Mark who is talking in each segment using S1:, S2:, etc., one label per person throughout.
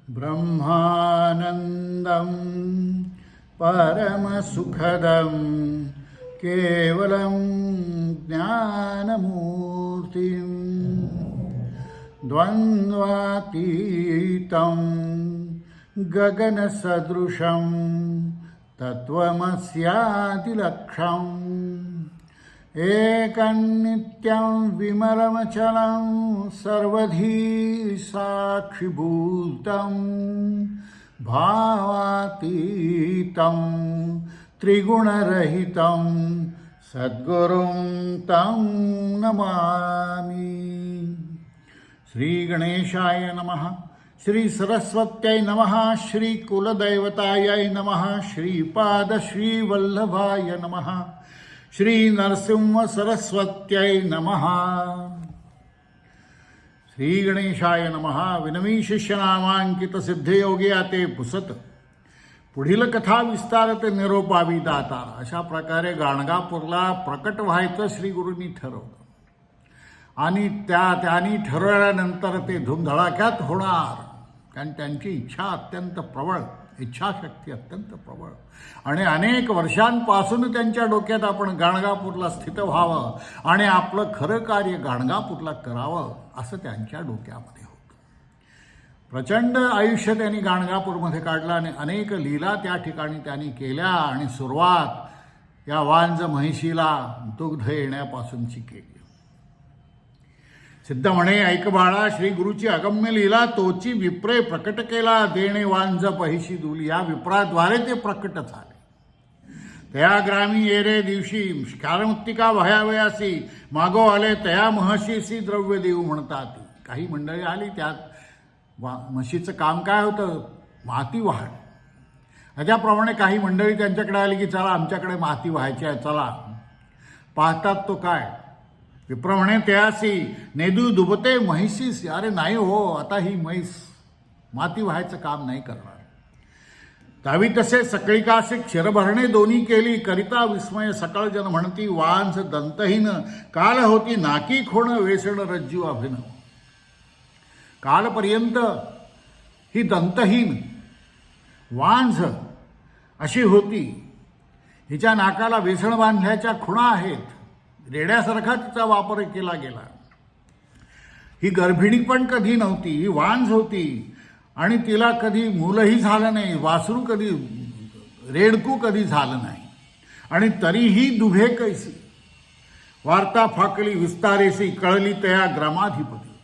S1: ब्रह्मानन्दं परमसुखदं केवलं ज्ञानमूर्तिं द्वन्द्वातीतं गगनसदृशं तत्त्वमस्यादिलक्ष्यम् एकन्नित्यं विमलमचलं सर्वधी साक्षिभूतं भावातीतं त्रिगुणरहितं सद्गुरुं तं नमामि। श्री गणेशाय नमः, श्री सरस्वत्यै नमः, श्री कुलदैवतायै नमः, श्रीपाद श्रीवल्लभाय नमः, श्री नरसिंह सरस्वत्यै नमः। श्री गणेशाय नमः। विनवी शिष्यनामांकित सिद्धयोगी आते पुसत, पुढील कथा विस्तारते निरोपावी दातार। अशा प्रकारे गाणगापूरला प्रकट व्हायचं श्री गुरूंनी ठरवलं आणि त्यांनी ठरवल्यानंतर ते धूमधडाक्यात होणार, कारण त्यांची इच्छाशक्ती अत्यंत प्रबळ आणि अनेक वर्षांपासून त्यांच्या डोक्यात आपण गाणगापूरला स्थित व्हावं आणि आपलं खरं कार्य गाणगापूरला करावं असं त्यांच्या डोक्यामध्ये होतं। प्रचंड आयुष्य त्यांनी गाणगापूरमध्ये काढलं आणि अनेक लीला त्या ठिकाणी त्यांनी केल्या आणि सुरुवात या वांज म्हैशीला दुग्ध येण्यापासूनची केली। सिद्ध म्हणे, ऐक बाळा, श्री गुरुची अगम्य लीला तोची विप्रे प्रकट केला, देणे वांज पहिशी दुली। या विप्राद्वारे ते प्रकट झाले। तया ग्रामी येरे दिवशी कारमुक्तिका भयावयासी, मागो आले तया महशीसी द्रव्य देऊ म्हणतात। काही मंडळी आली, त्यात म्हशीचं काम काय होतं? माती वाहण। त्याप्रमाणे काही मंडळी त्यांच्याकडे आली की चला आमच्याकडे माती व्हायची आहे, चला। पाहतात तो काय? विप्र म्हणे, त्यासी नेदू दुबते म्हैसीस। अरे नाही हो, आता ही म्हैस माती व्हायचं काम नाही करणार। तावी तसे सकळिकासे क्षीर भरणे दोन्ही केली, करिता विस्मय सकळ जन म्हणती, वांझ दंतहीन काल होती नाकी खोण वेसण रज्जू अभिनव। कालपर्यंत ही दंतहीन वांझ अशी होती, हिच्या नाकाला वेसण बांधल्याच्या खुणा आहेत, रेड्यासारखा तिचा वापर केला गेला। ही गर्भिणी पण कधी नव्हती, ही वांझ होती आणि तिला कधी मूलही झालं नाही, वासरू कधी, रेडकू कधी झालं नाही, आणि तरीही दुभे कैसी। वार्ता फाकली विस्तारेसी, कळली तया ग्रामाधिपती।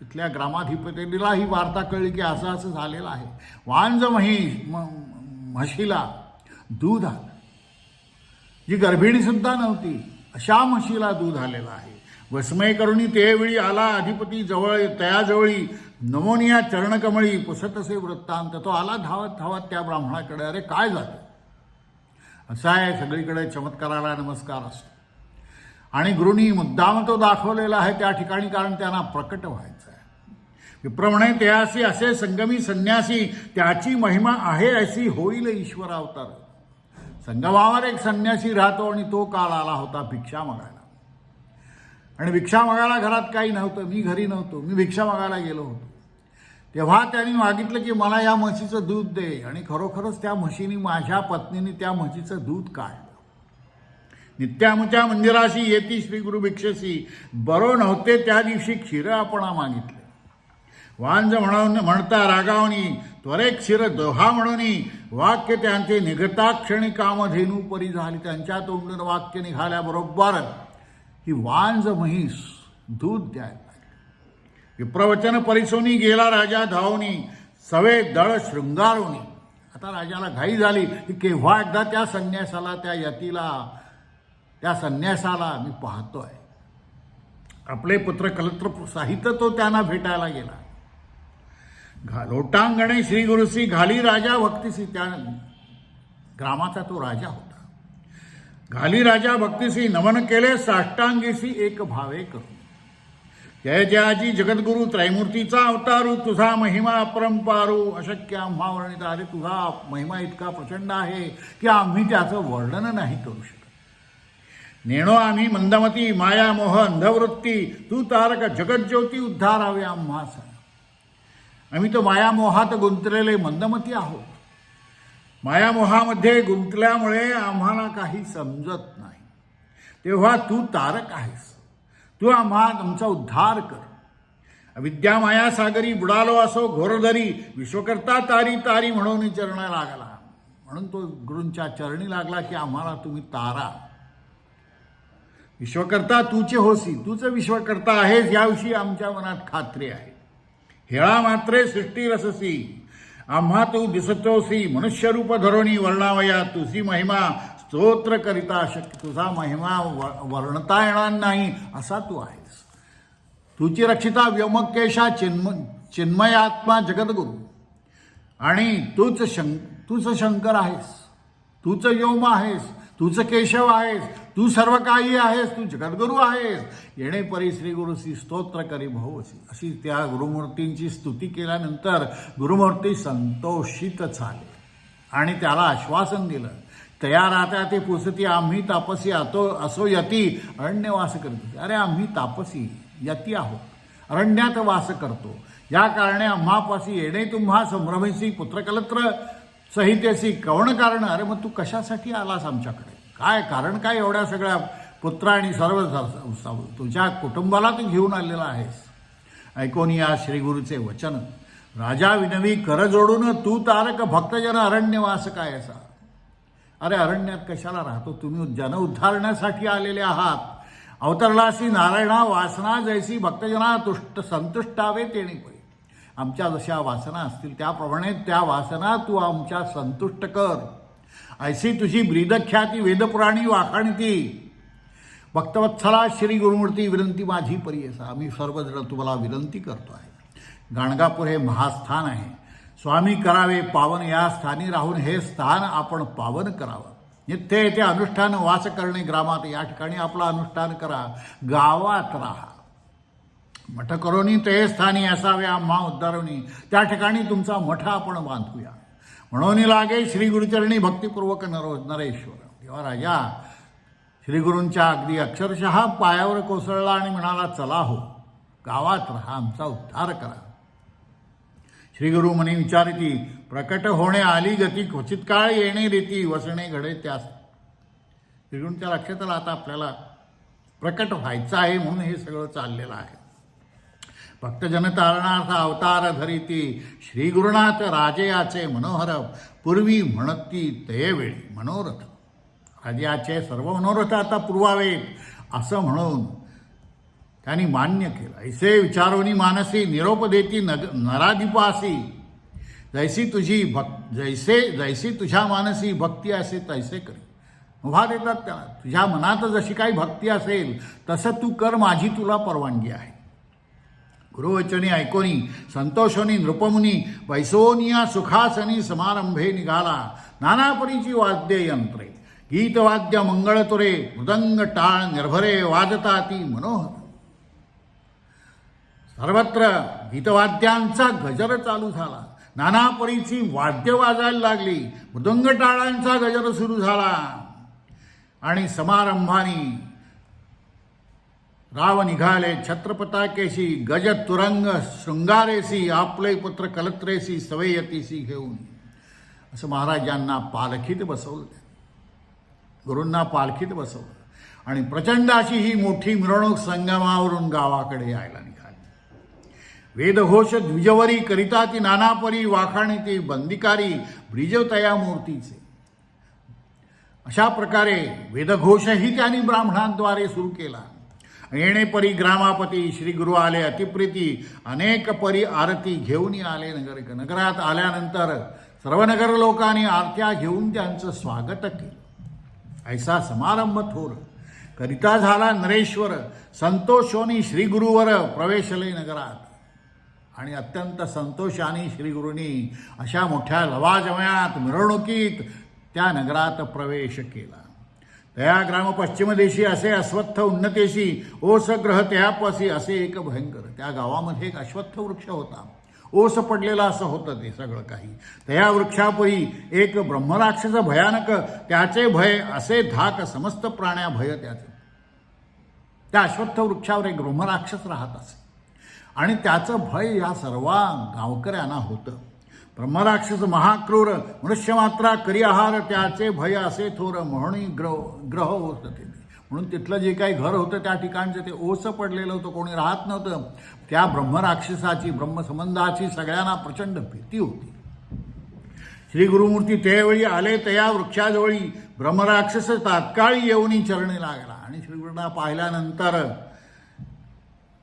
S1: तिथल्या ग्रामाधिपतीला ही वार्ता कळली की असं असं झालेलं आहे। वांझ म्हशीला दूध आलं, जी गर्भिणी सुद्धा नव्हती अशा म्हशीला दूध आलेलं आहे। विस्मय करुणी तेवेळी आला अधिपती जवळ, तयाजवळी नमोनिया चरणकमळी पुसतसे वृत्तांत। तो आला धावत धावत त्या ब्राह्मणाकडे। अरे काय झालं? असं आहे, सगळीकडे चमत्काराला नमस्कार असतो आणि गुरुनी मुद्दाम तो दाखवलेला आहे त्या ठिकाणी, कारण त्यांना प्रकट व्हायचं आहे। विप्र म्हणे, त्यासी असे संगमी संन्यासी, त्याची महिमा आहे अशी होईल ईश्वर अवतार। संगमावर एक संन्यासी राहतो आणि तो काल आला होता भिक्षा मागायला, आणि भिक्षा मागायला घरात काही नव्हतं, मी घरी नव्हतो, मी भिक्षा मागायला गेलो होतो। तेव्हा त्यांनी मागितलं की मला या म्हशीचं दूध दे, आणि खरोखरच त्या म्हशीनी, माझ्या पत्नीने त्या म्हशीचं दूध काढलं। नित्यामुच्या मंदिराशी येती श्री गुरु भिक्षेसी, बरो नव्हते त्या दिवशी क्षीर आपणा मागितले। वांझ म्हणता रागावणी, त्वरे क्षीर दोहा म्हणूनी, वाक्य त्यांचे निघता क्षणी कामधेनू परी झाली। त्यांच्या तोंडून वाक्य निघाल्याबरोबर ही वांझ म्हैस दूध द्यायला लागली। विप्रवचन परिसोनी गेला राजा धावनी, सवे दळ शृंगारोनी। आता राजाला घाई झाली की केव्हा एकदा त्या संन्यासाला, त्या यतीला, त्या संन्यासाला मी पाहतोय। आपले पुत्र कलत्र साहित्य तो त्यांना भेटायला गेला। लोटांगणे श्री गुरुसी घाली राजा भक्तीसी, त्या ग्रामाचा तो राजा होता। घाली राजा भक्तीसी नमन केले, साष्टांगीसी एक भावे करू। जय जयाजी जगद्गुरु त्रैमूर्तीचा अवतारू, तुझा महिमा अपरंपारू, अशक्य आम्हा वर्णित। अरे तुझा महिमा इतका प्रचंड आहे की आम्ही त्याचं वर्णन नाही करू शकत। नेणो आम्ही मंदमती, माया मोह अंधवृत्ती, तू तारक जगज्योती, उद्धारावे आम्हास। आम्ही तर मायामोहात गुंतलेले मंदमती आहोत. मायामोहामध्ये गुंतल्यामुळे आम्हाला काही समजत नाही. तेव्हा तू तारक आहेस. तू आमचा उद्धार कर. अविद्या माया सागरी बुडालो असो घोरधरी, विश्वकर्ता तारी तारी म्हणून चरण लागला. म्हणून तो गुरूंच्या चरणी लागला की आम्हाला तुम्ही तारा. विश्वकर्ता तूचे होसी, तूच विश्वकर्ता आहेस याविषयी आमच्या मनात खात्री आहे. हेळा मात्रे सृष्टी रससी, आम्हा तू दिसतोसी. मनुष्यरूप धरोणी वर्णावया तुझी महिमा स्तोत्र करिता शक्य. तुझा महिमा वर्णता येणार नाही असा तू आहेस. तुची रक्षिता व्योमकेशा चिन्मयात्मा जगद्गुरु. आणि तूच शंकर आहेस, तूच व्योम आहेस, तूच केशव आहेस, तू सर्व काही आहेस, तू जगद्गुरु आहेस. येणे परी श्री गुरुसी स्तोत्र करी भवसी. अशी त्या गुरुमूर्तींची स्तुती केल्यानंतर गुरुमूर्ती संतोषित झाले आणि त्याला आश्वासन दिलं. तयार आता ते पुसती आम्ही तापसी असो यती अरण्यवास करतो. अरे आम्ही तापसी यती आहोत, अरण्यात वास करतो. या कारणे आम्हापाशी येणे तुम्हा संभ्रमेसी पुत्रकलत्र संहितेसी कवण कारण. अरे मग तू कशासाठी आलास आमच्याकडे? काय कारण काय एवढ्या सगळ्या पुत्र आणि सर्व तुझ्या कुटुंबाला तू घेऊन आलेला आहेस? ऐकून या श्रीगुरूचे वचन. राजा विनवी कर जोडून तू तारक भक्तजन अरण्यवास काय असा. अरे अरण्यात कशाला राहतो? तुम्ही जन उद्धारण्यासाठी आलेले आहात. अवतरलासी नारायणा वासना जैसी भक्तजना संतुष्टावे तेणे पै. आमच्या जशा वासना असतील त्याप्रमाणे त्या वासना तू आमच्या संतुष्ट कर. ऐसी तुझी ब्रीदख्याती वेदपुराणी वाखाणती. भक्तवत्सला श्री गुरुमूर्ती विनंती माझी परियसा. आम्ही सर्वजण तुम्हाला विनंती करतो आहे. गाणगापूर हे महास्थान आहे. स्वामी करावे पावन. या स्थानी राहून हे स्थान आपण पावन करावं. नित्य येथे अनुष्ठान वास करणे ग्रामात. या ठिकाणी आपलं अनुष्ठान करा. गावात राहा. मठ करोनी ते स्थानी असावे आम्हा उद्धारोनी. त्या ठिकाणी तुमचा मठ आपण बांधूया. म्हणून लागे श्री गुरुचरणी भक्तिपूर्वक नरेश्वर. तेव्हा राजा श्रीगुरूंच्या अगदी अक्षरशः पायावर कोसळला आणि म्हणाला चला हो गावात राहा, आमचा उद्धार करा. श्रीगुरु म्हणे विचारिती प्रकट होणे आली गती. क्वचित काळ येणे रीती वसणे घडे त्यास. श्रीगुरूंच्या लक्षात आलं आता आपल्याला प्रकट व्हायचं आहे म्हणून हे सगळं चाललेलं आहे. भक्तजन तारणार्थ अवतार धरिती. श्री गुरुनाथ राजयाचे मनोहर. पूर्वी म्हणती तयवेळी मनोरथ. राजाचे सर्व मनोरथ आता पुरवावेत असं म्हणून त्यांनी मान्य केलं. ऐसे विचारोनी मानसी निरोप देती नराधिपासी. जैसी तुझ्या मानसी भक्ती असे तैसे करी. मुभा देतात त्याला. तुझ्या मनात जशी काही भक्ती असेल तसं तू कर, माझी तुला परवानगी आहे. गुरुवचनी ऐकोनी संतोषोनी नृपमुनी. वैसोनिया सुखासनी समारंभे निघाला. नानापरीची वाद्य यंत्रे. गीतवाद्य मंगळतुरे. मृदंग टाळ निर्भरे वाजता ती मनोहर. सर्वत्र गीतवाद्यांचा गजर चालू झाला. नानापरीची वाद्य वाजायला लागली. मृदंग टाळांचा गजर सुरू झाला. आणि समारंभानी राव निघाले छत्रपताकेशी. गज तुरंग शृंगारेसी. आपले पुत्र कलत्रेसी सवयतीसी घेऊन. असं महाराजांना पालखीत बसवलं. गुरूंना पालखीत बसवलं आणि प्रचंड अशी ही मोठी मिरवणूक संगमावरून गावाकडे यायला निघाली. वेदघोष द्विजवरी करिता ती नानापरी. वाखाणी ती बंदिकारी ब्रिजतया मूर्तीचे. अशा प्रकारे वेदघोषही त्यांनी ब्राह्मणांद्वारे सुरू केला. येणेपरी ग्रामापती. श्री गुरु आले अतिप्रीती. अनेक परी आरती घेऊन आले नगरात. आल्यानंतर सर्व नगर लोकांनी आरत्या घेऊन त्यांचं स्वागत केलं. ऐसा समारंभ थोर करिता झाला नरेश्वर. संतोषोनी श्रीगुरुवर प्रवेशले नगरात. आणि अत्यंत संतोषाने श्रीगुरूंनी अशा मोठ्या लवाजमयात मिरवणुकीत त्या नगरात प्रवेश केला. तया ग्राम पश्चिम देशी असे अश्वत्थ उन्नतेशी. ओस ग्रह त्यापासी असे एक भयंकर. त्या गावामध्ये एक अश्वत्थ वृक्ष होता. ओस पडलेला असं होतं ते सगळं काही. त्या वृक्षापरी एक ब्रह्मराक्षस भयानक. त्याचे भय असे धाक समस्त प्राण्या भय त्याचे. त्या अश्वत्थ वृक्षावर एक ब्रह्मराक्षस राहत असे. आणि त्याचं भय या सर्व गावकऱ्यांना होतं. ब्रह्मराक्षस महाक्रूर, मनुष्यमात्रा करी आहार, त्याचे भय असे थोर, म्हणून ग्रह होत ते. म्हणून तिथलं जे काही घर होतं त्या ठिकाणचं ते ओस पडलेलं होतं, कोणी राहत नव्हतं. त्या ब्रह्मराक्षसाची, ब्रह्मसंबंधाची सगळ्यांना प्रचंड भीती होती. श्री गुरुमूर्ती त्यावेळी आले तया वृक्षाजवळी, ब्रह्मराक्षस तात्काळी येऊनी चरणी लागला. आणि श्रीगुरूंना पाहिल्यानंतर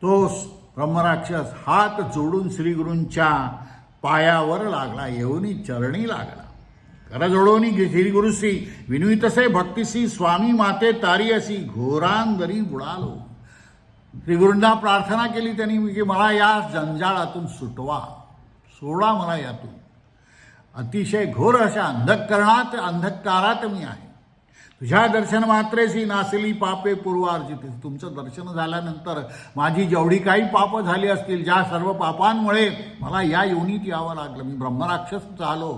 S1: तो ब्रह्मराक्षस हात जोडून श्रीगुरूंच्या पायावर लागला, येऊनी चरणी लागला. कर जोडोनी श्रीगुरुसी विनवितसे भक्तिसी, स्वामी माते तारी असी, घोरांदरी बुडालो. श्रीगुरूंना प्रार्थना केली त्यांनी की मला या जंजाळातून सुटवा, सोडा मला यातून. अतिशय घोर अशा अंधकारात मी आहे. तुझ्या दर्शन मात्रेसी नासली पापे पूर्वार्जित. तुमचं दर्शन झाल्यानंतर माझी जेवढी काही पापं झाली असतील, ज्या सर्व पापांमुळे मला या योनीत यावं लागलं, मी ब्रह्मराक्षस झालो,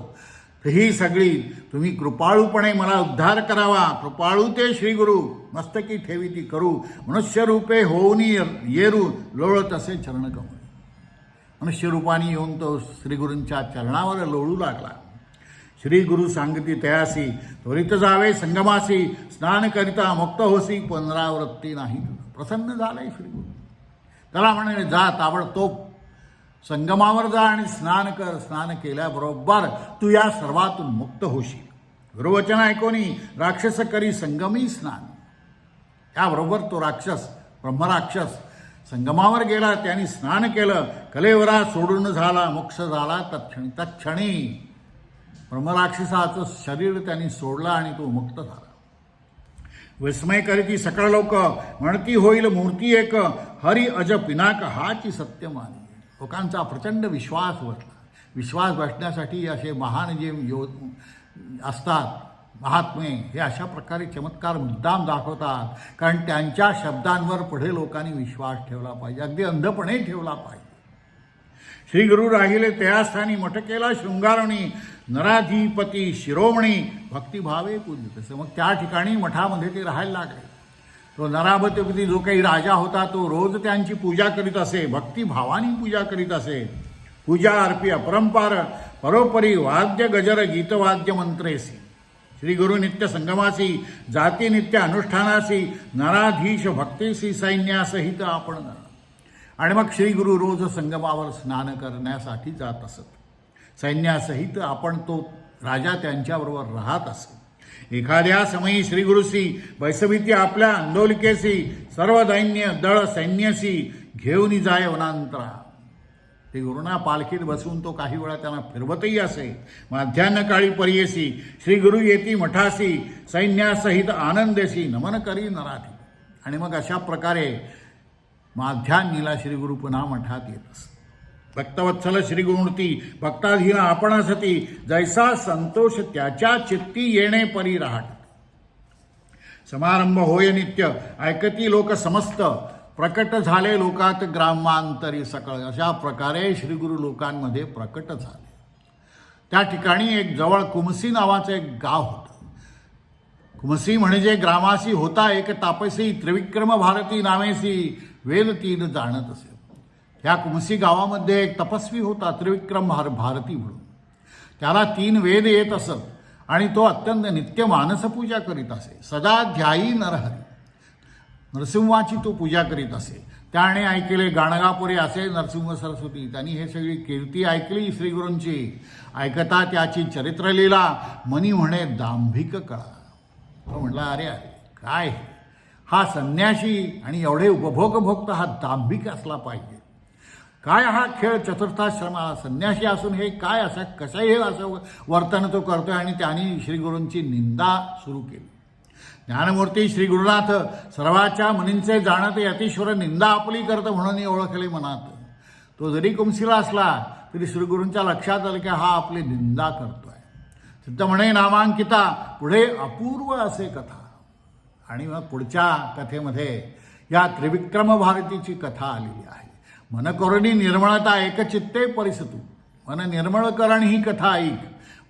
S1: तर ही सगळी तुम्ही कृपाळूपणे मला उद्धार करावा. कृपाळू ते श्रीगुरु मस्तकी ठेवी ती करू, मनुष्य रूपे होऊनी येरू, लोळत असे चरणकमळ. मनुष्य रूपाने येऊन तो श्रीगुरूंच्या चरणावर लोळू लागला. श्री गुरु सांगती तयासी, त्वरित जावे संगमासी, स्नान करिता मुक्त होसी, पुनरावृत्ती नाही. प्रसन्न झालाय श्रीगुरु. त्याला म्हणाले जा ताबडतोब संगमावर जा आणि स्नान कर. स्नान केल्याबरोबर तू या सर्वातून मुक्त होशील. गुरुवचन ऐकोनी राक्षस करी संगमी स्नान. त्याबरोबर तो राक्षस, ब्रह्मराक्षस संगमावर गेला, त्यांनी स्नान केलं, कलेवरा सोडून झाला, मोक्ष झाला तत्क्षणी ब्रह्मराक्षसाचं शरीर त्यांनी सोडलं आणि तो मुक्त झाला. विस्मय करीती सकळ लोक, म्हणती होईल मूर्ती एक, हरी अज पिनाक हाची सत्य मानी. लोकांचा प्रचंड विश्वास बसला. विश्वास बसण्यासाठी असे महान जे असतात महात्मे, हे अशा प्रकारे चमत्कार मुद्दाम दाखवतात, कारण त्यांच्या शब्दांवर पुढे लोकांनी विश्वास ठेवला पाहिजे, अगदी अंधपणे ठेवला पाहिजे. श्री गुरु राहिले त्यास्थानी, मठ केला शृंगारणी, नराधिपती शिरोमणी, भक्तिभावे पूजित. मग त्या ठिकाणी मठामध्ये ते राहायला लागले. तो नराधिपती जो काही राजा होता तो रोज त्यांची पूजा करीत असे, भक्तिभावाने पूजा करीत असे. पूजा अर्पी अपरंपार, परोपरी वाद्य गजर गीतवाद्य मंत्रेसी. श्री गुरु नित्य संगमासी, जाती नित्य अनुष्ठानासी, नराधीश भक्तीसी, सैन्यासहित आपण. आणि मग श्री गुरु रोज संगमावर स्नान करण्यासाठी जात असत. सैन्यासहित आपण तो राजा त्यांच्याबरोबर राहत असत. एखाद्या समयी श्रीगुरुसी वैसविती आपल्या आंदोलिकेसी, सर्व दैन्य दळ सैन्यसी, घेऊन जाय वनांतरा. ते गुरुना पालखीत बसून तो काही वेळा त्यांना फिरवतही असे. माध्यान्ह काळी परियेसी, श्री गुरु येती मठासी, सैन्यासहित आनंदेसी, नमन करी नराधी. आणि मग अशा प्रकारे माध्यान्हीला श्री गुरु पुन्हा मठात येत असत. भक्तवत्सल श्री गुरुमूर्ती भक्ताधीन आपण असती, जैसा संतोष त्याच्या चित्ती येणे परी राहत. समारंभ होय नित्य, ऐकती लोक समस्त, प्रकट झाले लोकात ग्रामांतरी सकळ. अशा प्रकारे श्री गुरु लोकांमध्ये प्रकट झाले. त्या ठिकाणी एक जवळ कुमसी नावाचं एक गाव होतं. कुमसी म्हणजे ग्रामासी होता एक तापसी, त्रिविक्रम भारती नावेसी, वेद तीन जाणत असे. ह्या कुमसी गावामध्ये एक तपस्वी होता त्रिविक्रम भारती म्हणून. त्याला 3 वेद येत असत आणि तो अत्यंत नित्य मानसपूजा करीत असे. सदा ध्यायी नरहरी, नरसिंहाची तो पूजा करीत असे. त्याने ऐकले गाणगापुरी असे नरसिंह सरस्वती. त्यांनी हे सगळी कीर्ती ऐकली श्रीगुरूंची. ऐकता त्याची चरित्रलीला मनी म्हणे दांभिक कळा. तो म्हणला अरे अरे काय हा संन्यासी आणि एवढे उपभोग भोगता हा दांभिक असला पाहिजे. काय हा खेळ चतुर्थाश्रमाला संन्यासी असून हे काय असं कसंही असं वर्तन तो करतोय. आणि त्यांनी श्रीगुरूंची निंदा सुरू केली. ज्ञानमूर्ती श्री गुरुनाथ सर्वाच्या मुनींचे जाणते, अतिश्वर निंदा आपली करतं म्हणून ओळखले मनात. तो जरी कुमसीला असला तरी श्रीगुरूंच्या लक्षात आलं की हा आपली निंदा करतोय. सिद्ध म्हणे नामांकिता, पुढे अपूर्व असे कथा. आणि मग पुढच्या कथेमध्ये या त्रिविक्रम भारतीची कथा आलेली आहे. मन करुणी निर्मळता एकचित्ते परिसतू, मन निर्मळकरण ही कथा ऐक.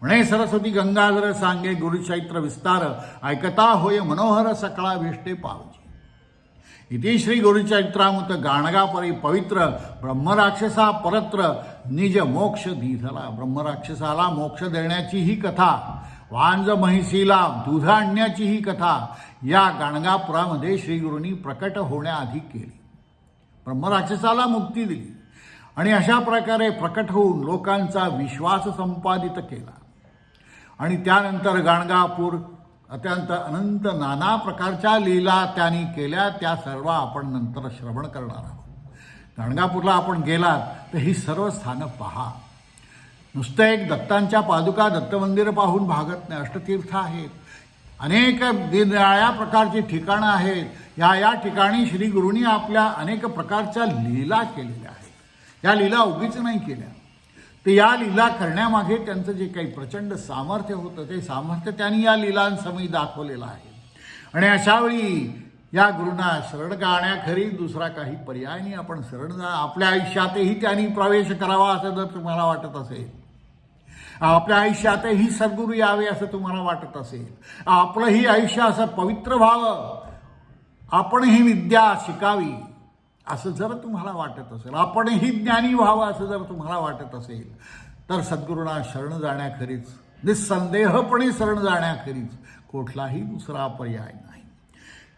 S1: म्हणे सरस्वती गंगाधर सांगे गुरुचैत्र विस्तार, ऐकता होय मनोहर सकळा भेष्टे पावजी. इति श्री गुरुचरित्रामृत गाणगापरी पवित्र ब्रह्मराक्षसा परत्र निज मोक्ष दीधला. ब्रह्मराक्षसाला मोक्ष देण्याची ही कथा, वांज महिसीला दूध आणण्याची ही कथा या गाणगापुरामध्ये श्रीगुरूंनी प्रकट होण्याआधी केली. ब्रह्मराक्षसाला मुक्ती दिली आणि अशा प्रकारे प्रकट होऊन लोकांचा विश्वास संपादित केला. आणि त्यानंतर गाणगापूर अत्यंत अनंत नाना प्रकारच्या लीला त्यांनी केल्या. त्या सर्व आपण नंतर श्रवण करणार आहोत. गाणगापूरला आपण गेलात तर ही सर्व स्थानं पहा. नुसतं एक दत्तांच्या पादुका दत्तमंदिर पाहून भागत नाही. अष्टतीर्थ आहेत, अनेक निराळ्या प्रकारची ठिकाणं आहेत. या ठिकाणी श्री गुरूंनी आपल्या अनेक प्रकारच्या लीला केलेल्या आहेत. या लीला उगीच नाही केल्या, तर या लीला करण्यामागे त्यांचं जे काही प्रचंड सामर्थ्य होतं ते सामर्थ्य त्यांनी या लीलांसमयी दाखवलेलं आहे. आणि अशावेळी या गुरूंना शरण गाण्याखरी दुसरा काही पर्याय नाही. आपण शरण आपल्या आयुष्यातही त्यांनी प्रवेश करावा असं जर तुम्हाला वाटत असेल, आपल्या आयुष्यातही सद्गुरू यावे असं तुम्हाला वाटत असेल, आपलंही आयुष्य असं पवित्र व्हावं, आपणही विद्या शिकावी असं जर तुम्हाला वाटत असेल, आपणही ज्ञानी व्हावं असं जर तुम्हाला वाटत असेल, तर सद्गुरूंना शरण जाण्याखरीच, निस्संदेहपणे शरण जाण्याखरीच कुठलाही दुसरा पर्याय नाही.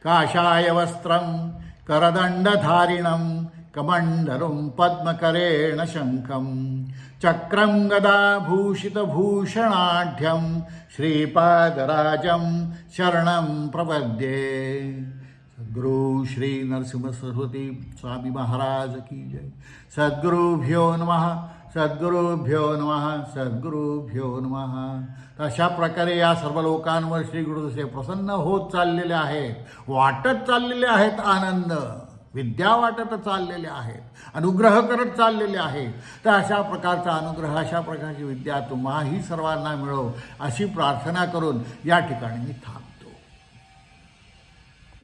S1: काषाय वस्त्रं करदंडधारिणं कमंडलुं पद्मकरेण शंखं चक्रं गदाभूषितभूषणाढ्यं श्रीपादराजं शरणं प्रपद्ये. सद्गुरु श्री नरसिंह सरस्वती स्वामी महाराज की जय. सद्गुरुभ्यो नमः, सद्गुरुभ्यो नमः, सद्गुरुभ्यो नमः. अशा प्रकारे या सर्व लोकांवर श्री गुरु जसे प्रसन्न होत चाललेले आहेत, वाटत चाललेले आहेत आनंद, विद्या वाटत चाललेले आहेत, अनुग्रह करत चाललेले आहेत. तर अशा प्रकारचा अनुग्रह, अशा प्रकारची विद्या तुम्हाही सर्वांना मिळो अशी प्रार्थना करून या ठिकाणी मी थांबतो.